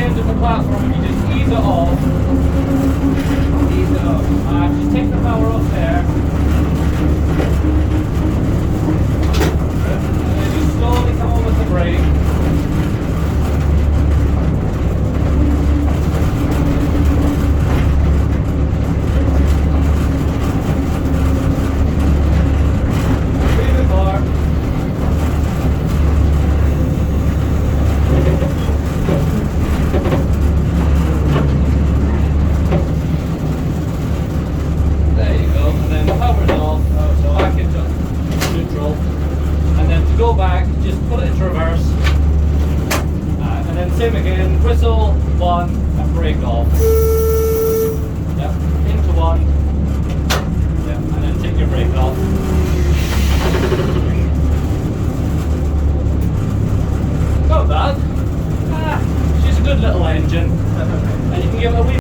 end of the platform, you just ease it off. Ease it up. Just take the power off there. And then you slowly come on with the brake. Go back, just put it into reverse, and then same again, whistle, one, and brake off. Yep, into one, yep, and then take your brake off. Not bad. She's a good little engine.